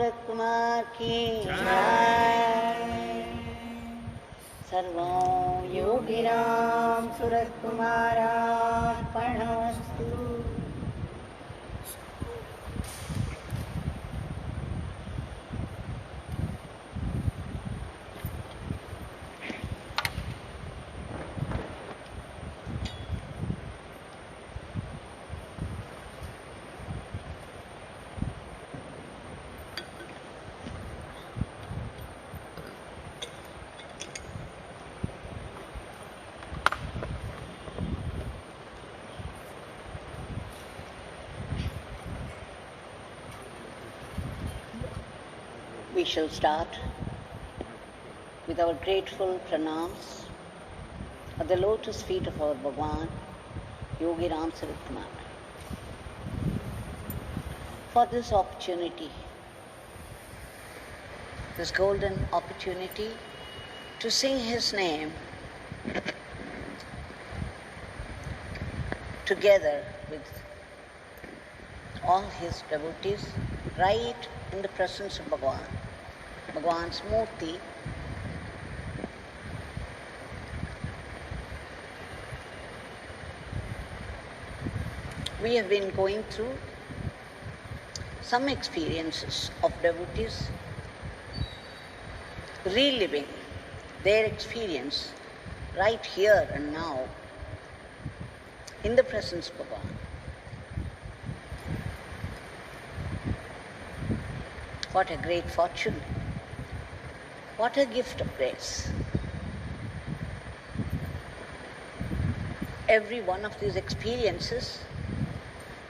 Ramsuratkumar ki jai. Sarvam Yogi Ramsuratkumar Ashram. We shall start with our grateful pranams at the lotus feet of our Bhagwan Yogi Ramsuratkumar for this opportunity, this golden opportunity to sing his name together with all his devotees right in the presence of Bhagwan's Murti. We have been going through some experiences of devotees, reliving their experience right here and now in the presence of Bhagwan. What a great fortune! What a gift of grace! Every one of these experiences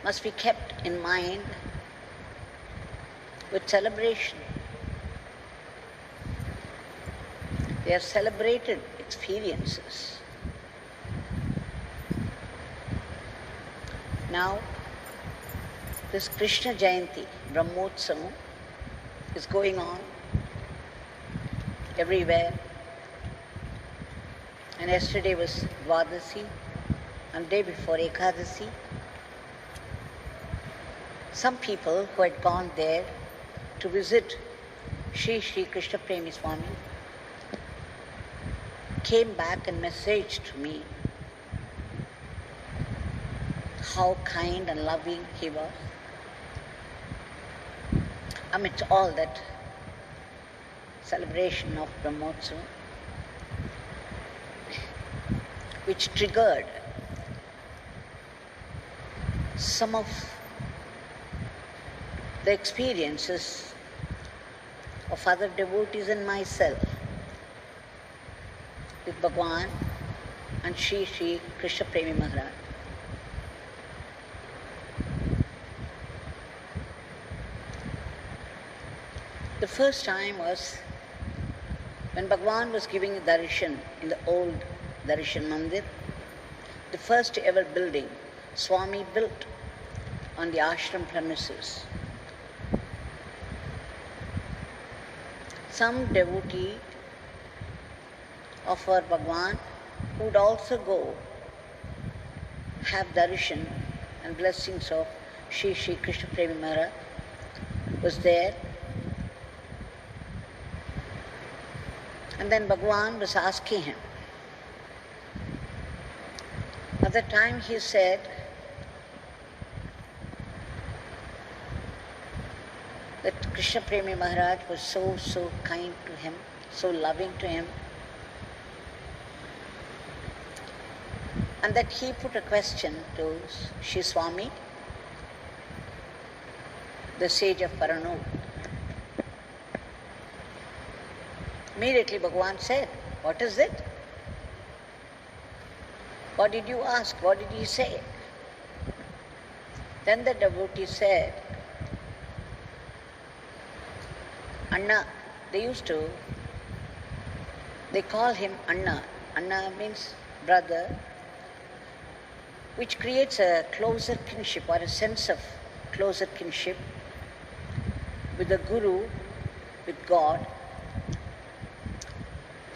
must be kept in mind with celebration. They are celebrated experiences. Now, this Krishna Jayanti, Brahmotsavam, is going on everywhere. And yesterday was Dwadasi, and day before Ekadasi. Some people who had gone there to visit Sri Krishna Premi Swami came back and messaged to me how kind and loving he was. Amidst all that celebration of Brahmotsavam, which triggered some of the experiences of other devotees and myself with Bhagwan and Sri Krishna Premi Maharaj. The first time was when Bhagwan was giving a darshan in the old Darshan Mandir, the first ever building Swami built on the ashram premises. Some devotee of our Bhagwan would also go have darshan and blessings of Sri Krishna Premi Maharaj was there. And then Bhagwan was asking him. At the time he said that Krishna Premi Maharaj was so kind to him, so loving to him, and that he put a question to Shri Swami, the sage of Paranu. Immediately Bhagwan said, "What is it? What did you ask? What did he say?" Then the devotee said, "Anna," they call him Anna. Anna means brother, which creates a closer kinship or a sense of closer kinship with the Guru, with God.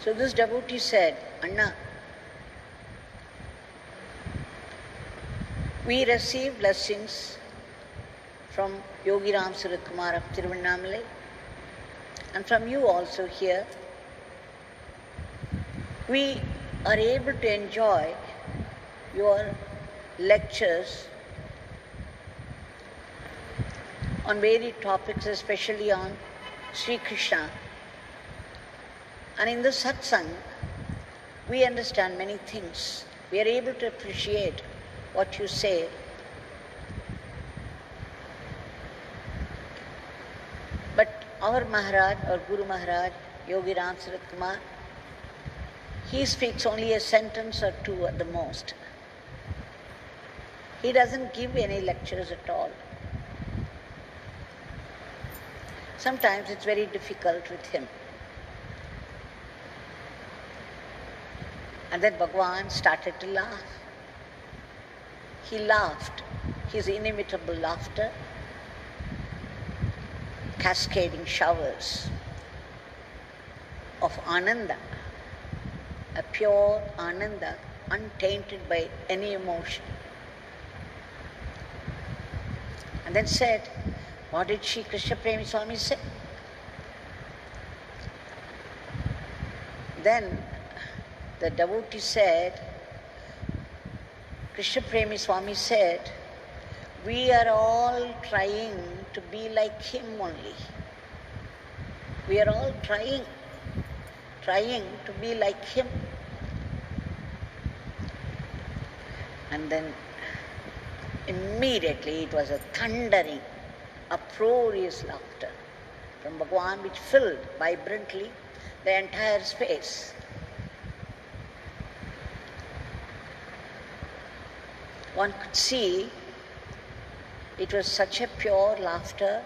So this devotee said, "Anna, we receive blessings from Yogi Ramsuratkumar of Thiruvanamalai and from you also here, we are able to enjoy your lectures on varied topics, especially on Sri Krishna. And in the satsang, we understand many things. We are able to appreciate what you say. But our Maharaj, our Guru Maharaj, Yogi Ramsuratkumar, he speaks only a sentence or two at the most. He doesn't give any lectures at all. Sometimes it's very difficult with him. And then Bhagwan started to laugh. He laughed, his inimitable laughter, cascading showers of Ananda, a pure Ananda, untainted by any emotion. And then said, what did Sri Krishna Premi Swami say? Then the devotee said, Krishna Premi Swami said, we are all trying to be like him only. We are all trying to be like him. And then immediately it was a thundering, uproarious laughter from Bhagwan, which filled vibrantly the entire space. One could see it was such a pure laughter,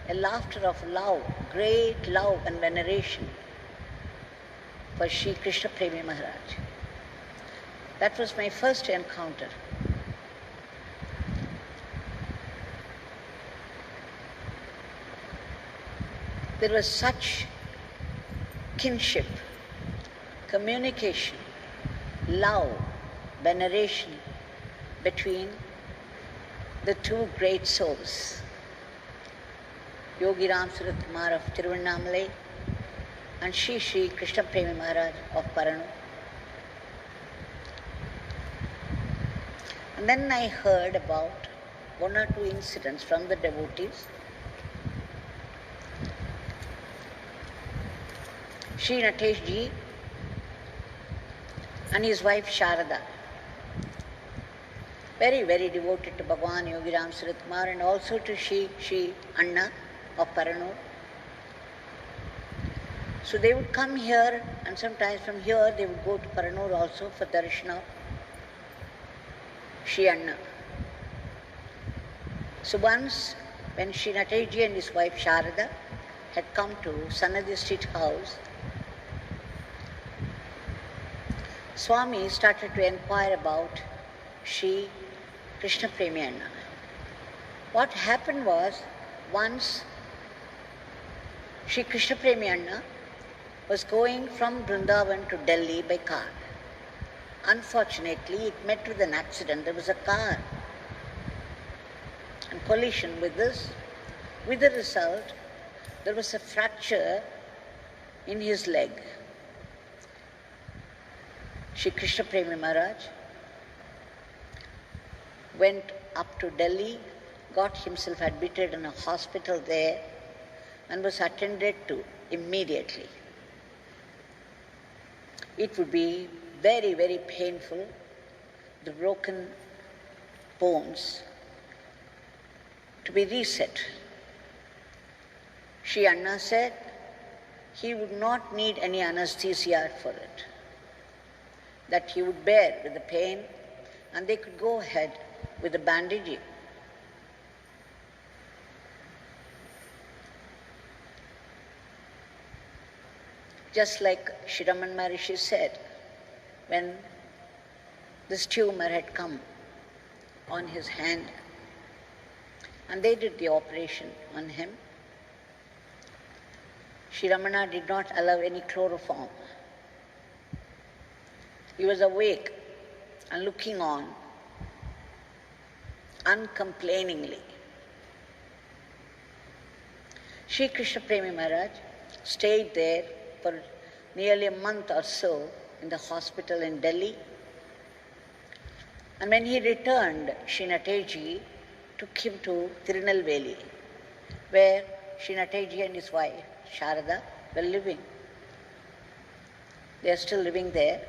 a laughter of love, great love and veneration for Sri Krishna Premi Maharaj. That was my first encounter. There was such kinship, communication, love, veneration between the two great souls, Yogi Ramsuratkumar of Thiruvanamalai and Sri Krishna Premi Maharaj of Paranu. And then I heard about one or two incidents from the devotees. Sri Natesh ji and his wife Sharada, very, very devoted to Bhagwan Yogi Ramsuratkumar and also to Sri Anna of Paranur. So they would come here, and sometimes from here they would go to Paranur also for darshan of Sri Anna. So once when Sri Natesh ji and his wife Sharada had come to Sanadi Street House, Swami started to inquire about Sri Krishna Premi Anna. What happened was, once Sri Krishna Premi Anna was going from Vrindavan to Delhi by car. Unfortunately, it met with an accident. There was a car and collision with this. With the result, there was a fracture in his leg. Sri Krishna Premi Maharaj went up to Delhi, got himself admitted in a hospital there, and was attended to immediately. It would be very, very painful, the broken bones, to be reset. Sri Anna said he would not need any anesthesia for it, that he would bear with the pain and they could go ahead with the bandaging. Just like Sri Raman Maharishi said, when this tumor had come on his hand and they did the operation on him, Sri Ramana did not allow any chloroform. He was awake and looking on uncomplainingly. Sri Krishna Premi Maharaj stayed there for nearly a month or so in the hospital in Delhi. And when he returned, Srinateji took him to Tirunelveli, where Srinateji and his wife, Sharada, were living. They are still living there.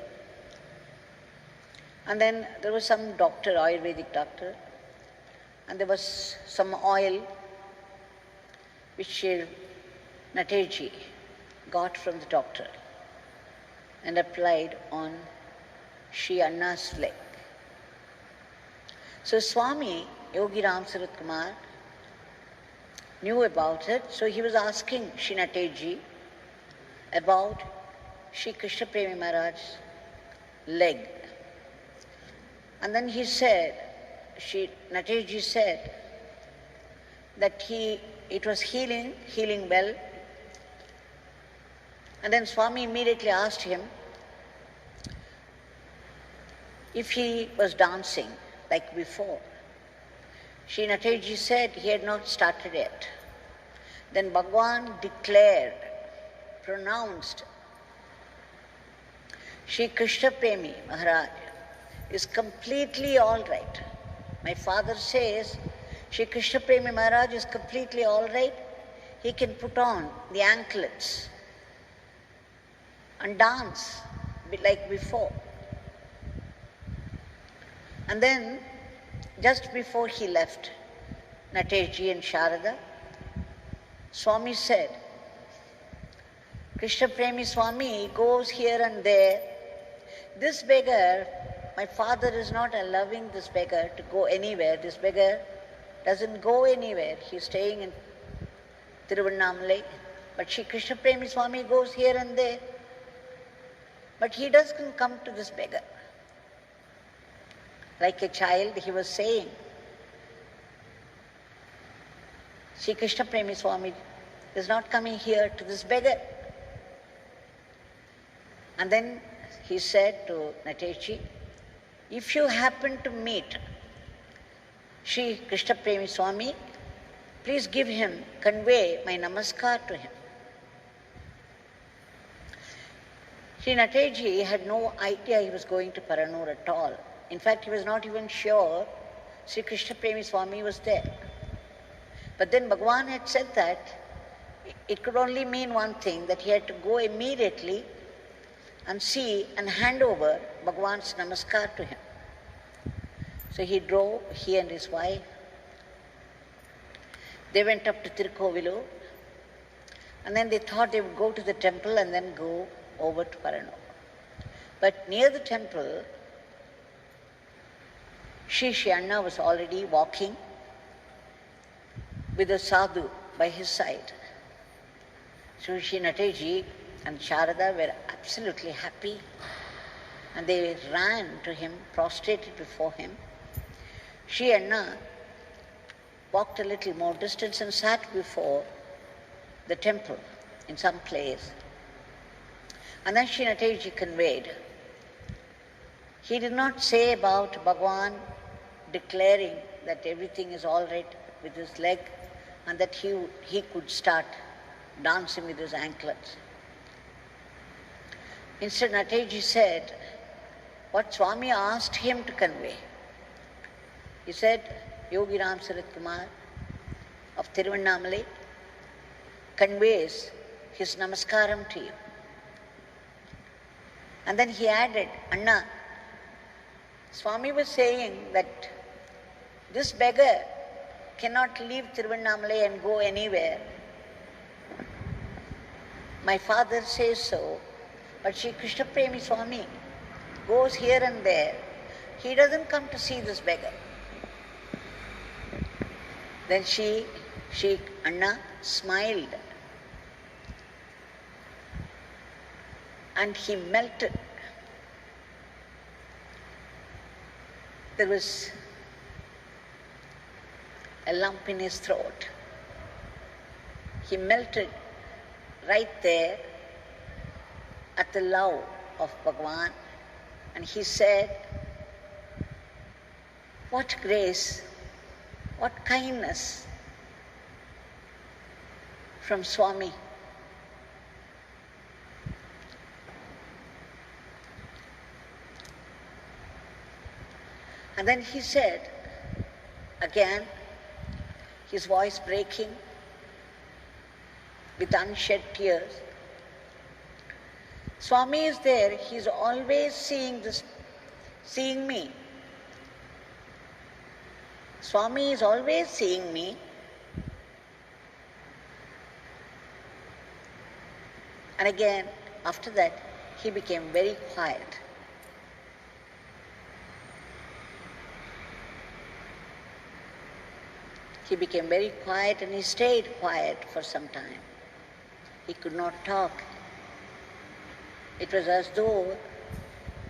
And then there was some doctor, Ayurvedic doctor, and there was some oil which Nateji got from the doctor and applied on Sri Anna's leg. So Swami Yogi Ramsuratkumar knew about it, so he was asking Sri Nateji about Sri Krishna Premi Maharaj's leg. And then he said, Nateji said that it was healing well. And then Swami immediately asked him if he was dancing like before. Sri Nateji said he had not started yet. Then Bhagwan declared, pronounced, Sri Krishna Premi Maharaj is completely all right. My father says Sri Krishna Premi Maharaj is completely all right. He can put on the anklets and dance like before. And then, just before he left, Nateji and Sharada, Swami said, Krishna Premi Swami goes here and there. This beggar, my father is not allowing this beggar to go anywhere. This beggar doesn't go anywhere. He's staying in Thiruvanamalai. But Shri Krishna Premi Swami goes here and there. But he doesn't come to this beggar. Like a child, he was saying, Shri Krishna Premi Swami is not coming here to this beggar. And then he said to Nateji, if you happen to meet Shri Krishna Premi Swami, please give him, convey my namaskar to him. Shri Nateji had no idea he was going to Paranur at all. In fact, he was not even sure Sri Krishna Premi Swami was there. But then Bhagwan had said that it could only mean one thing, that he had to go immediately and see and hand over Bhagwan's namaskar to him. So he drove, he and his wife. They went up to Tirukovilu, and then they thought they would go to the temple and then go over to Paranur. But near the temple, Sri Anna was already walking with a sadhu by his side. So Sri Nateji and Sharada were absolutely happy, and they ran to him, prostrated before him. Sri Anna walked a little more distance and sat before the temple in some place. And then Sri Nateji conveyed. He did not say about Bhagwan declaring that everything is all right with his leg and that he could start dancing with his anklets. Instead, Nateji said what Swami asked him to convey. He said, Yogi Ramsuratkumar of Thiruvanamalai conveys his namaskaram to you. And then he added, Anna, Swami was saying that this beggar cannot leave Thiruvanamalai and go anywhere. My father says so, but Sri Krishna Premi Swami goes here and there. He doesn't come to see this beggar. Then Sri Anna smiled and he melted. There was a lump in his throat. He melted right there at the love of Bhagwan, and he said, what grace, what kindness from Swami. And then he said, again, his voice breaking with unshed tears, Swami is there, he is always seeing me. Swami is always seeing me. And again, after that, he became very quiet. He became very quiet and he stayed quiet for some time. He could not talk. It was as though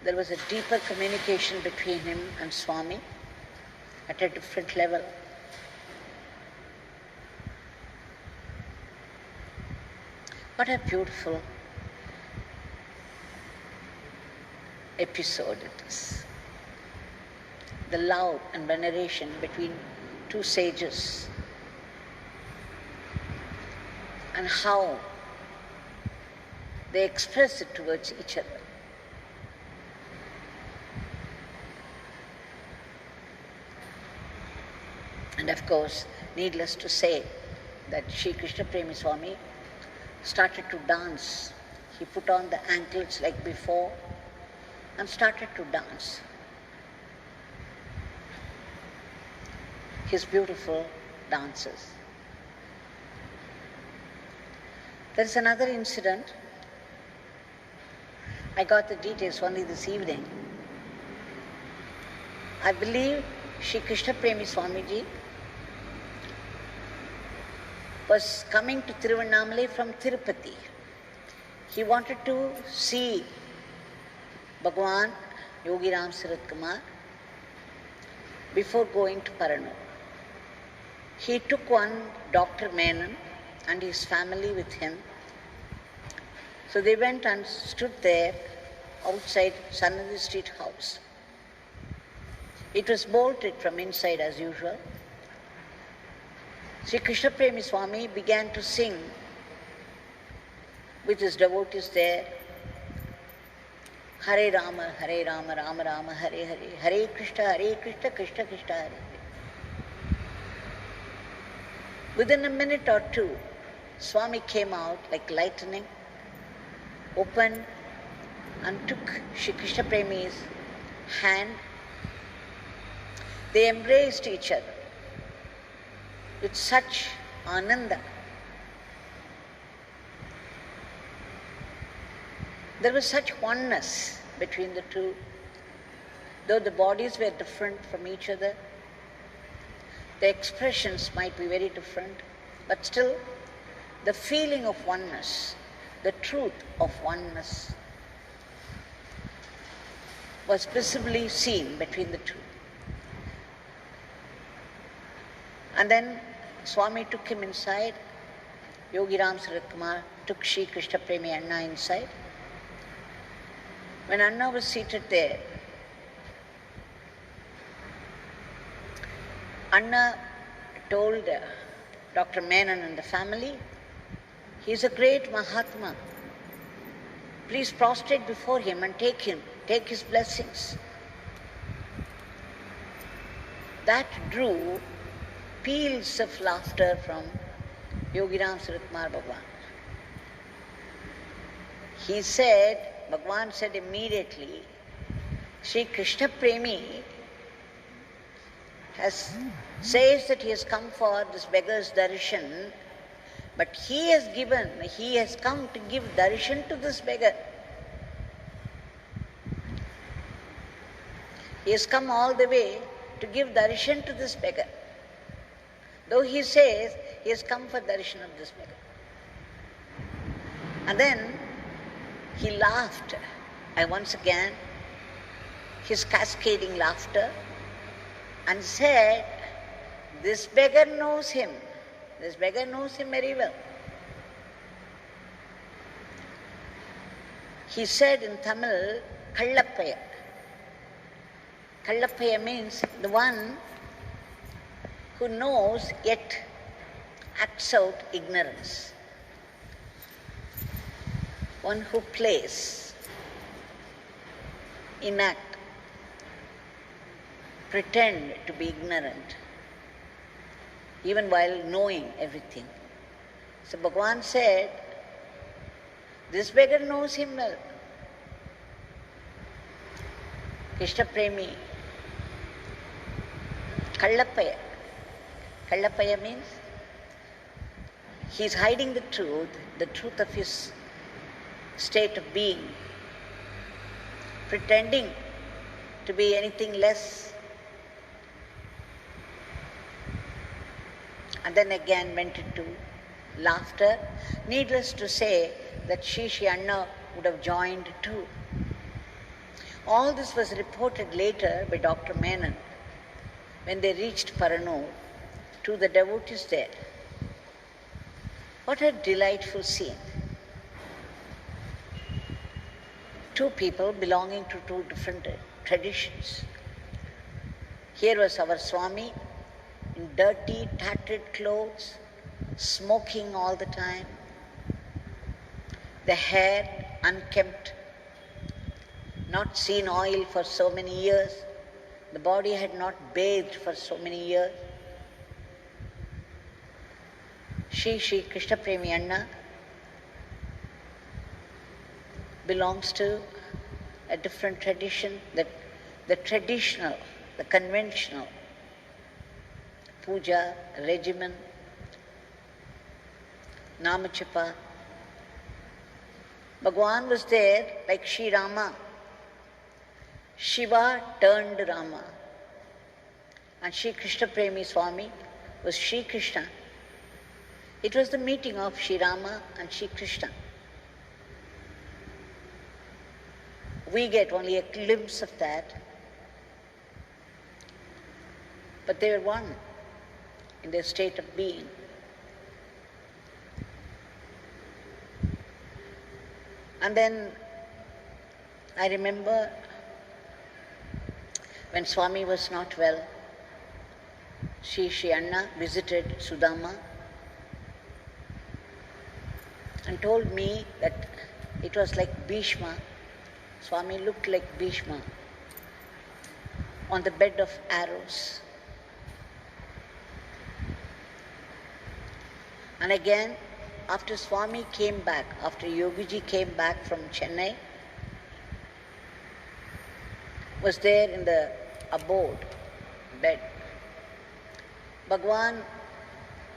there was a deeper communication between him and Swami at a different level. What a beautiful episode it is. The love and veneration between two sages, and how they express it towards each other. And of course, needless to say that Sri Krishna Premi Swami started to dance. He put on the anklets like before and started to dance. His beautiful dances. There is another incident. I got the details only this evening. I believe Sri Krishna Premi Swamiji was coming to Thiruvanamalai from Tirupati. He wanted to see Bhagwan Yogi Ramsuratkumar before going to Paranur. He took one Dr. Menon and his family with him. So they went and stood there outside Sannadhi Street house. It was bolted from inside as usual. Sri Krishna Premi Swami began to sing with his devotees there. Hare Rama, Rama Rama, Hare Hare, Hare Krishna, Krishna Krishna, Hare Hare. Within a minute or two, Swami came out like lightning, opened and took Sri Krishna Premi's hand. They embraced each other with such ananda. There was such oneness between the two. Though the bodies were different from each other, the expressions might be very different, but still the feeling of oneness, the truth of oneness was visibly seen between the two. And then Swami took him inside. Yogi Ramsuratkumar took Sri Krishna Premi Anna inside. When Anna was seated there, Anna told Dr. Menon and the family, he is a great Mahatma. Please prostrate before him and take his blessings. That drew peals of laughter from Yogi Ramsuratkumar Bhagwan. He said, Bhagwan said immediately, Sri Krishna Premi says that he has come for this beggar's darshan, but he has come to give darshan to this beggar. He has come all the way to give darshan to this beggar. Though he says he has come for darshan of this beggar. And then he laughed, and once again, his cascading laughter, and said, this beggar knows him. This beggar knows him very well. He said in Tamil, Kallappaya. Kallappaya means the one who knows yet acts out ignorance. One who plays, enact. pretend to be ignorant, even while knowing everything. So Bhagwan said, this beggar knows him well. Krishna Premi, Kallapaya. Kallapaya means he is hiding the truth of his state of being, pretending to be anything less. And then again went into laughter. Needless to say that Shri Anna would have joined too. All this was reported later by Dr. Menon when they reached Paranur to the devotees there. What a delightful scene. Two people belonging to two different traditions. Here was our Swami in dirty, tattered clothes, smoking all the time, the hair unkempt, not seen oil for so many years, the body had not bathed for so many years. Shri Krishna Premi Anna belongs to a different tradition, the traditional, the conventional puja, regimen, namachapa. Bhagwan was there like Sri Rama. Shiva turned Rama. And Sri Krishna Premi Swami was Sri Krishna. It was the meeting of Sri Rama and Sri Krishna. We get only a glimpse of that. But they were one in their state of being. And then I remember when Swami was not well, Sri Anna visited Sudama and told me that it was like Bhishma. Swami looked like Bhishma on the bed of arrows. And again, after Swami came back, after Yogiji came back from Chennai, was there in the abode, bed. Bhagwan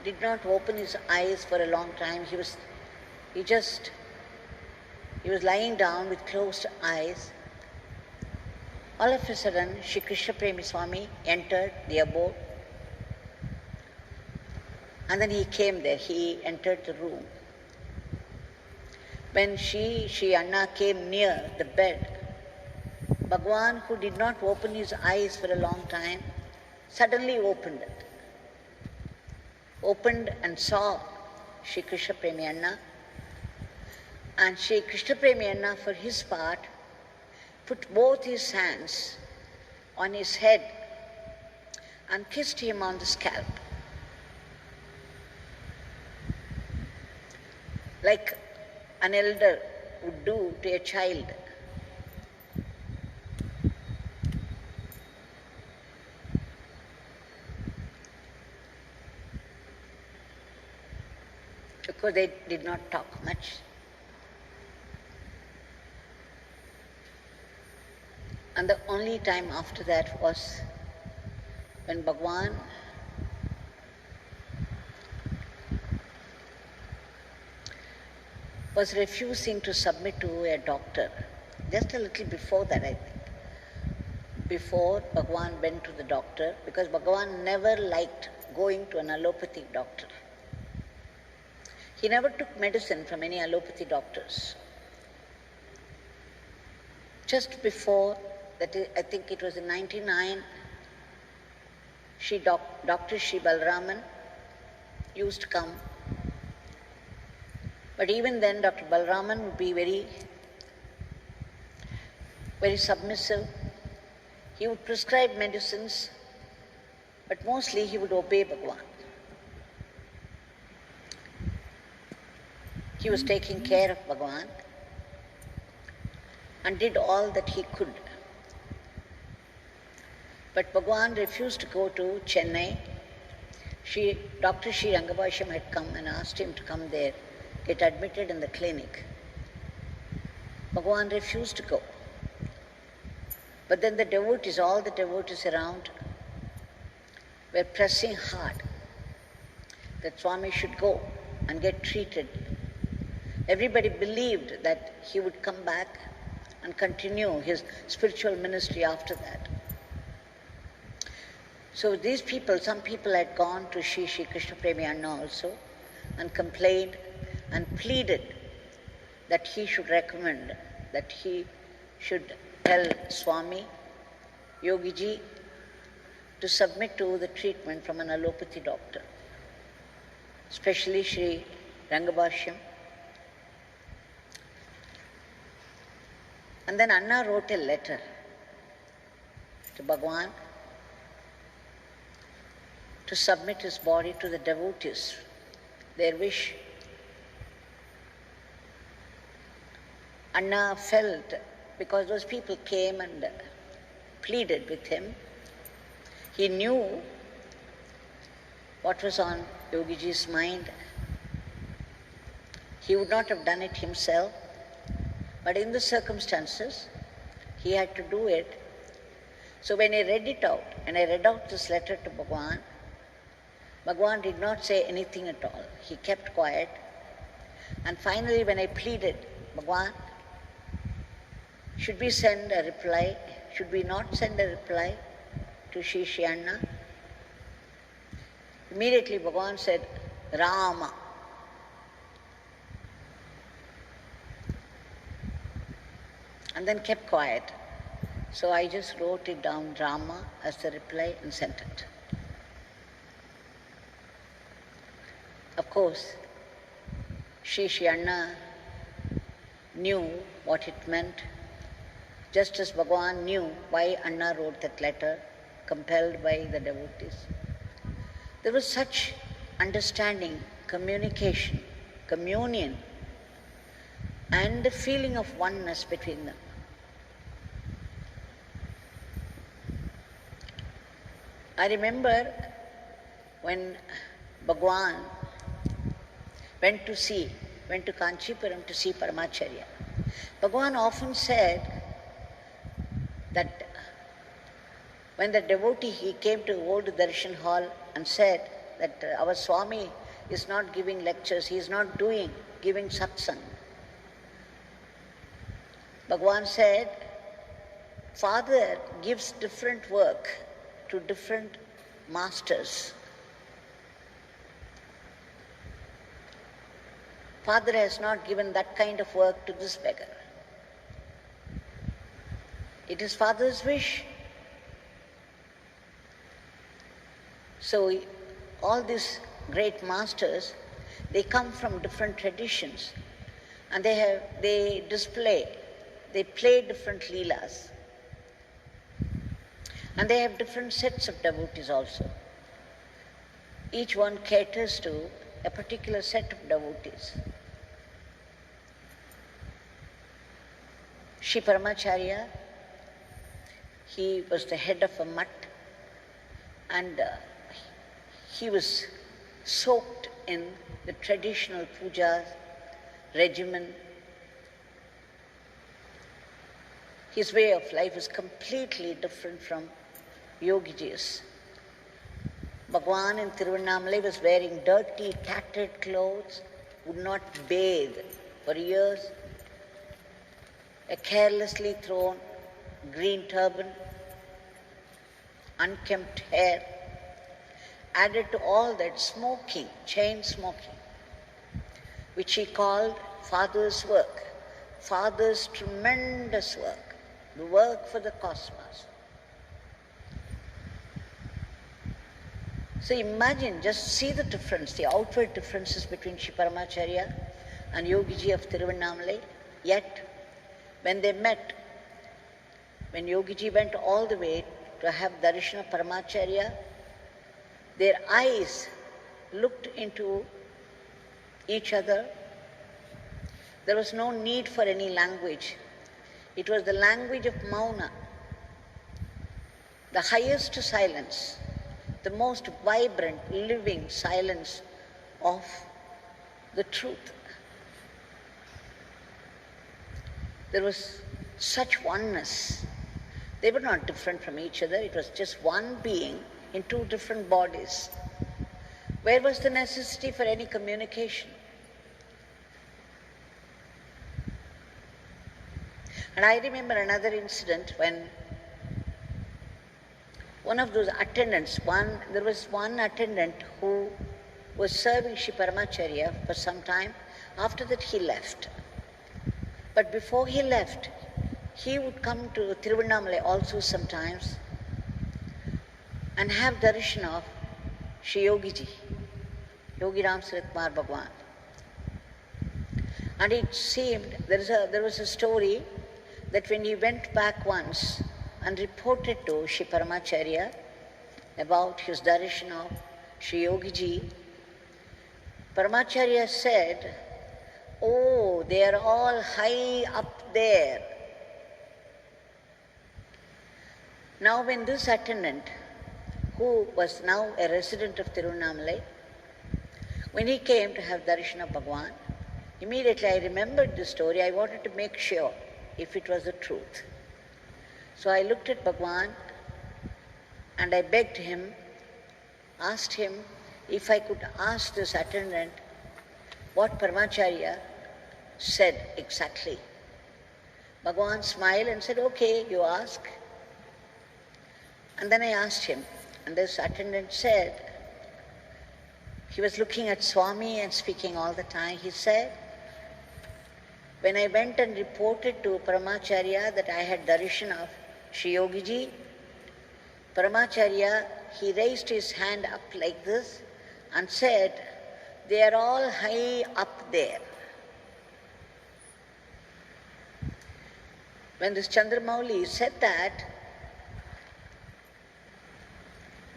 did not open his eyes for a long time. He was lying down with closed eyes. All of a sudden, Shri Krishna Premi Swami entered the abode. And then he came there, he entered the room. When Shri Anna came near the bed, Bhagwan, who did not open his eyes for a long time, suddenly opened it. Opened and saw Shri Krishna Premi Anna. And Shri Krishna Premi Anna, for his part, put both his hands on his head and kissed him on the scalp. Like an elder would do to a child. Because they did not talk much. And the only time after that was when Bhagwan was refusing to submit to a doctor. Just a little before that, I think. Before Bhagwan went to the doctor, because Bhagwan never liked going to an allopathic doctor. He never took medicine from any allopathy doctors. Just before, that is, I think it was in 1999, Dr. Sri Balraman used to come. But even then, Dr. Balraman would be very, very submissive. He would prescribe medicines, but mostly he would obey Bhagwan. He was taking care of Bhagwan and did all that he could. But Bhagwan refused to go to Chennai. Dr. Sri Rangabhashyam had come and asked him to come there, get admitted in the clinic. Bhagwan refused to go. But then the devotees, all the devotees around, were pressing hard that Swami should go and get treated. Everybody believed that he would come back and continue his spiritual ministry after that. So these people, some people had gone to Sri Krishna Premi Anna also and complained and pleaded that he should recommend, that he should tell Swami, Yogiji, to submit to the treatment from an allopathy doctor, especially Sri Rangabhashyam. And then Anna wrote a letter to Bhagwan to submit his body to the devotees, their wish. Anna felt, because those people came and pleaded with him, he knew what was on Yogiji's mind. He would not have done it himself, but in the circumstances, he had to do it. So when I read it out, and I read out this letter to Bhagwan, Bhagwan did not say anything at all. He kept quiet. And finally, when I pleaded, Bhagwan, should we send a reply? Should we not send a reply to Sri Anna? Immediately Bhagwan said, Rama. And then kept quiet. So I just wrote it down, Rama, as the reply and sent it. Of course, Sri Anna knew what it meant, just as Bhagwan knew why Anna wrote that letter, compelled by the devotees. There was such understanding, communication, communion, and the feeling of oneness between them. I remember when Bhagwan went to Kanchipuram to see Paramacharya. Bhagwan often said that when the devotee, he came to old darshan hall and said that our Swami is not giving lectures, he is not giving satsang. Bhagwan said, Father gives different work to different masters. Father has not given that kind of work to this beggar. It is Father's wish. So all these great masters, they come from different traditions and they play different leelas. And they have different sets of devotees also. Each one caters to a particular set of devotees. Sri Paramacharya, he was the head of a mutt, and he was soaked in the traditional puja regimen. His way of life is completely different from Yogiji's. Bhagwan in Thiruvanamalai was wearing dirty, tattered clothes, would not bathe for years, a carelessly thrown green turban, unkempt hair. Added to all that, smoking, chain smoking, which he called Father's work, Father's tremendous work, the work for the cosmos. So imagine, just see the difference, the outward differences between Sri Paramacharya and Yogiji of Thiruvanamalai. Yet, when they met, when Yogiji went all the way to have darshan of Paramacharya, their eyes looked into each other. There was no need for any language. It was the language of Mauna. the highest silence, the most vibrant, living silence of the truth. There was such oneness. They were not different from each other. It was just one being in two different bodies. Where was the necessity for any communication? And I remember another incident when one of those attendants, there was one attendant who was serving Shri Paramacharya for some time. After that he left. But before he left, he would come to Thiruvanamalai also sometimes and have darshan of Shri Yogiji, Yogi Ramsuratkumar Bhagwan. And it seemed, there was a story that when he went back once and reported to Shri Paramacharya about his darshan of Shri Yogiji, Paramacharya said, "Oh, they are all high up there." Now when this attendant, who was now a resident of Thiruvanamalai, when he came to have darshan of Bhagwan, immediately I remembered the story. I wanted to make sure if it was the truth. So I looked at Bhagwan and I begged him, asked him if I could ask this attendant what Paramacharya said exactly. Bhagwan smiled and said, "Okay, you ask." And then I asked him, and this attendant said, he was looking at Swami and speaking all the time. He said, "When I went and reported to Paramacharya that I had darshan of Shri Yogiji, Paramacharya, he raised his hand up like this and said, 'They are all high up there.'" When this Chandramauli said that,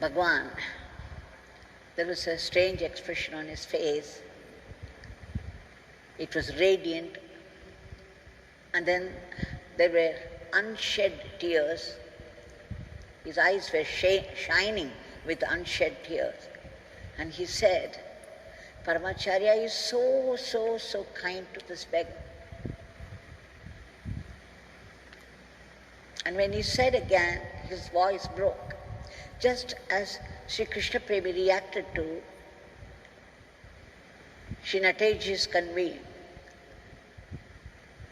Bhagwan, there was a strange expression on his face. It was radiant, and then there were unshed tears. His eyes were shining with unshed tears. And he said, "Paramacharya is so kind to this beggar." And when he said again, his voice broke, just as Sri Krishna Premi reacted to Sri Nataji's convey,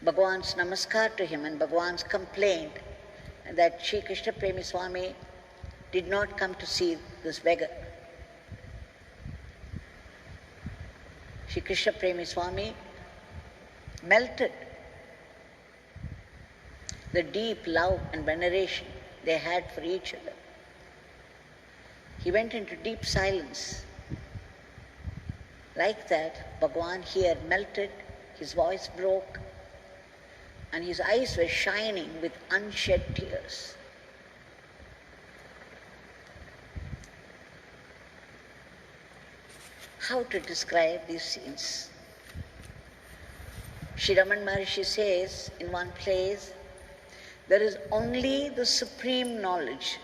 Bhagwan's namaskar to him and Bhagwan's complaint that Sri Krishna Premi Swami did not come to see this beggar. Sri Krishna Premi Swami melted the deep love and veneration they had for each other. He went into deep silence. Like that, Bhagwan here melted, his voice broke, and his eyes were shining with unshed tears. How to describe these scenes? Sri Raman Maharishi says in one place, there is only the supreme knowledge.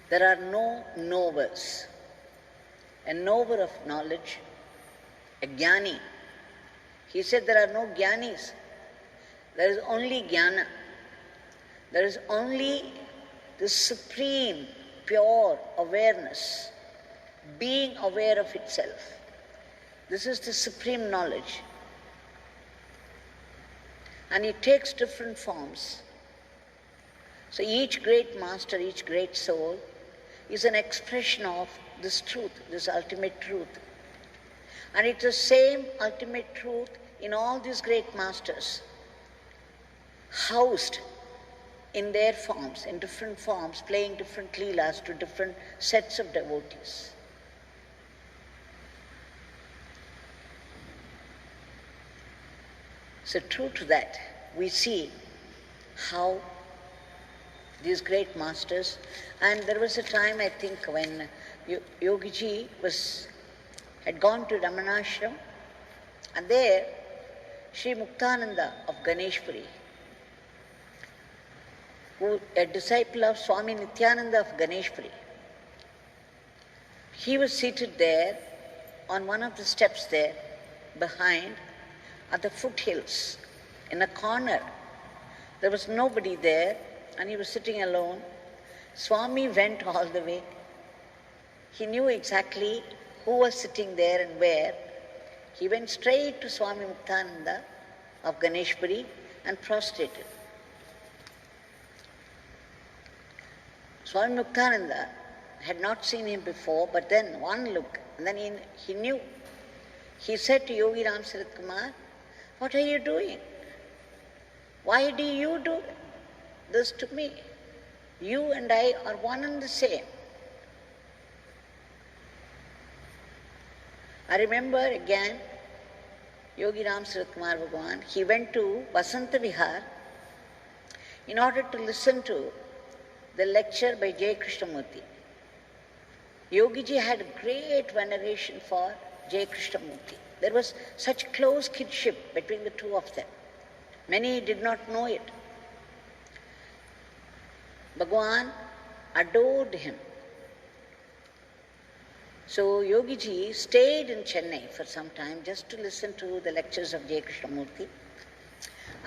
There are no knowers. A knower of knowledge, a jnani. He said there are no jnanis. There is only jnana. There is only the supreme, pure awareness, being aware of itself. This is the supreme knowledge. And it takes different forms. So each great master, each great soul is an expression of this truth, this ultimate truth. And it's the same ultimate truth in all these great masters, housed in their forms, in different forms, playing different leelas to different sets of devotees. So true to that, we see how these great masters, and there was a time I think when Yogiji had gone to Ramanashram, and there Sri Muktananda of Ganeshpuri a disciple of Swami Nityananda of Ganeshpuri. He was seated there on one of the steps there behind at the foothills in a corner. There was nobody there and he was sitting alone. Swami went all the way. He knew exactly who was sitting there and where. He went straight to Swami Muktananda of Ganeshpuri and prostrated. Swami Muktananda had not seen him before, but then one look, and then he knew. He said to Yogi Ramsuratkumar, "What are you doing? Why do you do this to me? You and I are one and the same." I remember again, Yogi Ramsuratkumar Bhagwan, he went to Vasanta Vihar in order to listen to the lecture by Jai Krishnamurti. Yogiji had great veneration for Jai Krishnamurti. There was such close kinship between the two of them. Many did not know it. Bhagwan adored him. So Yogiji stayed in Chennai for some time just to listen to the lectures of Jai Krishnamurti.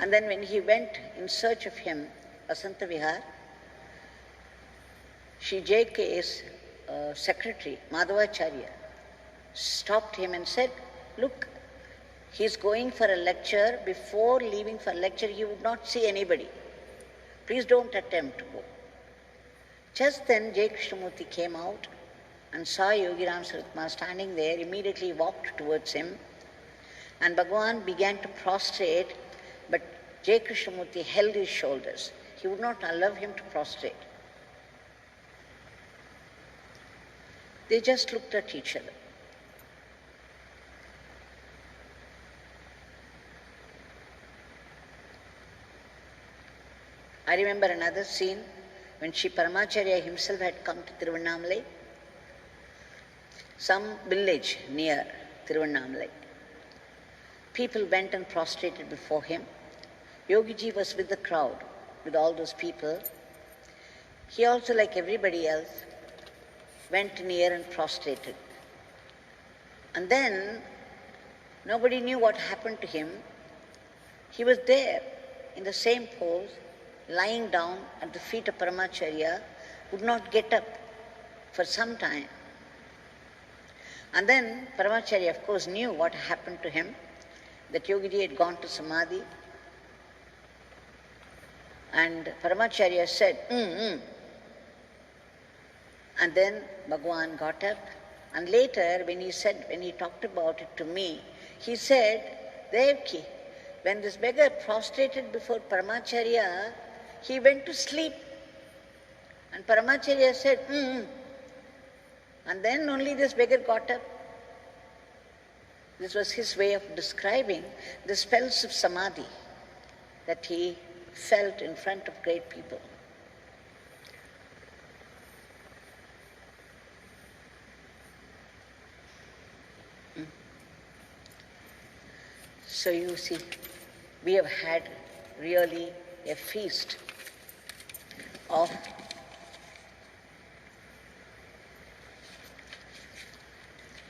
And then when he went in search of him, Vasanta Vihar, Shri J.K.'s secretary, Madhavacharya, stopped him and said, "Look, he's going for a lecture. Before leaving for a lecture, he would not see anybody. Please don't attempt to go." Just then Jai Krishnamurti came out and saw Yogi Ramsuratkumar standing there, immediately walked towards him, and Bhagwan began to prostrate, but Jai Krishnamurti held his shoulders. He would not allow him to prostrate. They just looked at each other. I remember another scene when Sri Paramacharya himself had come to Thiruvanamalai, some village near Thiruvanamalai. People went and prostrated before him. Yogiji was with the crowd, with all those people. He also, like everybody else, went near and prostrated. And then nobody knew what happened to him. He was there in the same pose, lying down at the feet of Paramacharya, would not get up for some time. And then Paramacharya, of course, knew what happened to him, that Yogiji had gone to Samadhi. And Paramacharya said, And then Bhagwan got up. And later, when he talked about it to me, he said, "Devaki, when this beggar prostrated before Paramacharya, he went to sleep." And Paramacharya said, And then only this beggar got up. This was his way of describing the spells of Samadhi that he felt in front of great people. So you see, we have had really a feast of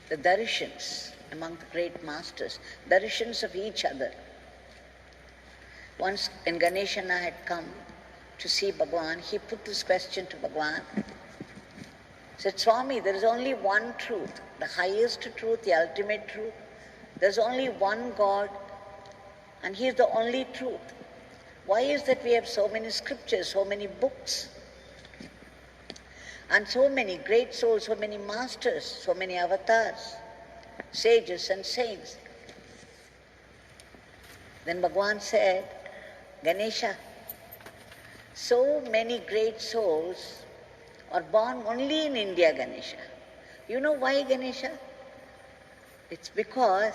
the darshans among the great masters, darshans of each other. Once when Ganeshana had come to see Bhagwan, he put this question to Bhagwan. He said, "Swami, there is only one truth, the highest truth, the ultimate truth. There's only one God, and He is the only truth. Why is that we have so many scriptures, so many books, and so many great souls, so many masters, so many avatars, sages and saints?" Then Bhagwan said, "Ganesha, so many great souls are born only in India, Ganesha. You know why, Ganesha? It's because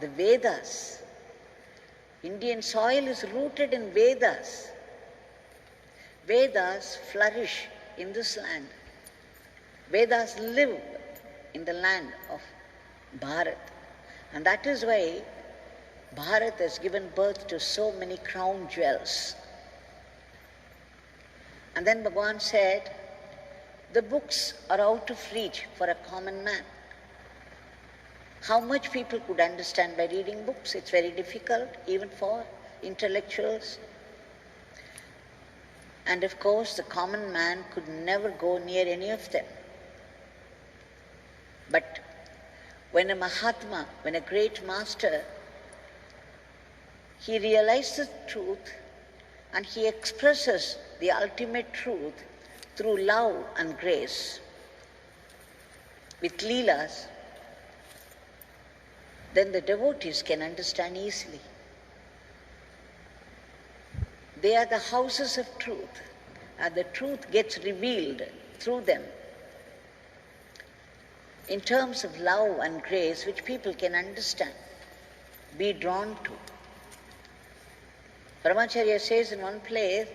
the Vedas, Indian soil is rooted in Vedas. Vedas flourish in this land. Vedas live in the land of Bharat. And that is why Bharat has given birth to so many crown jewels. And then Bhagwan said, the books are out of reach for a common man. How much people could understand by reading books? It's very difficult, even for intellectuals. And of course, the common man could never go near any of them. But when a Mahatma, when a great master, he realizes the truth and he expresses the ultimate truth through love and grace with leelas, then the devotees can understand easily. They are the houses of truth, and the truth gets revealed through them in terms of love and grace which people can understand, be drawn to. Brahmacharya says in one place,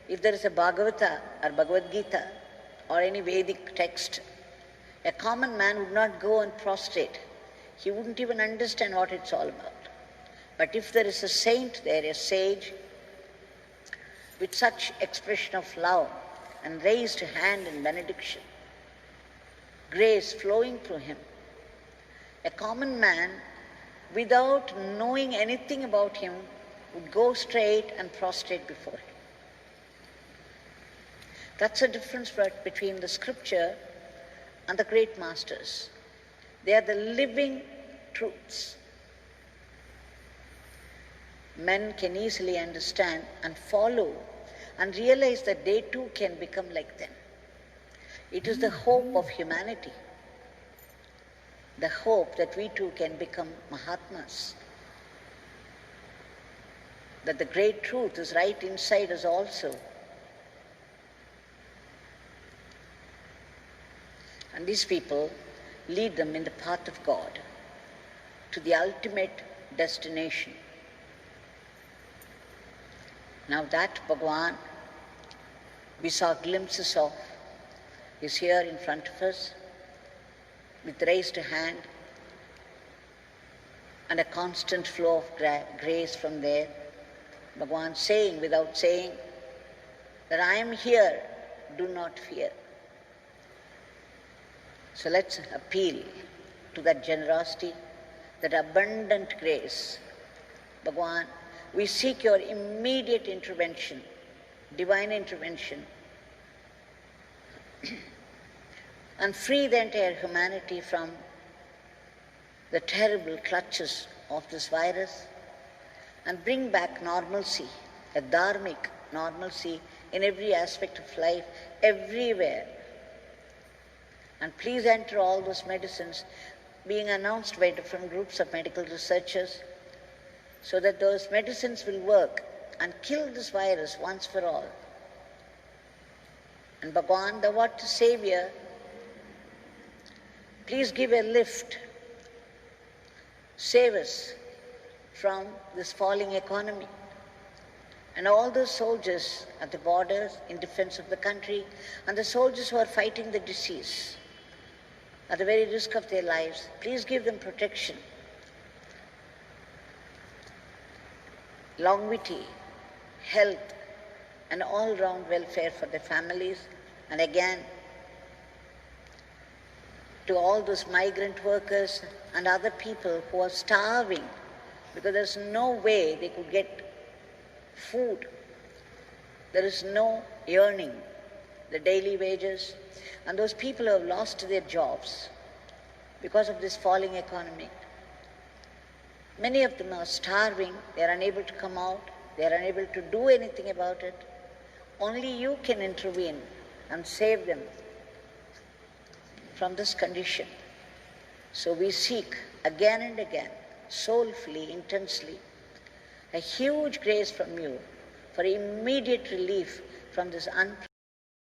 if there is a Bhagavata or Bhagavad Gita or any Vedic text, a common man would not go and prostrate. He wouldn't even understand what it's all about. But if there is a saint there, a sage, with such expression of love and raised hand in benediction, grace flowing through him, a common man, without knowing anything about him, would go straight and prostrate before him. That's the difference between the scripture and the great masters. They are the living truths. Men can easily understand and follow and realize that they too can become like them. It is the hope of humanity, the hope that we too can become Mahatmas, that the great truth is right inside us also. And these people lead them in the path of God to the ultimate destination. Now that Bhagwan we saw glimpses of is here in front of us with raised hand and a constant flow of grace from there. Bhagwan saying without saying that I am here, do not fear. So let's appeal to that generosity, that abundant grace. Bhagwan, we seek your immediate intervention, divine intervention, and free the entire humanity from the terrible clutches of this virus and bring back normalcy, a dharmic normalcy in every aspect of life, everywhere. And please enter all those medicines being announced by different groups of medical researchers so that those medicines will work and kill this virus once for all. And Bhagwan, thou art the Savior, please give a lift, save us from this falling economy. And all those soldiers at the borders in defense of the country and the soldiers who are fighting the disease at the very risk of their lives, please give them protection, longevity, health, and all-round welfare for their families. And again, to all those migrant workers and other people who are starving because there's no way they could get food. There is no earning, the daily wages, and those people who have lost their jobs because of this falling economy. Many of them are starving, they are unable to come out, they are unable to do anything about it. Only you can intervene and save them from this condition. So we seek again and again, soulfully, intensely, a huge grace from you for immediate relief from this unprecedented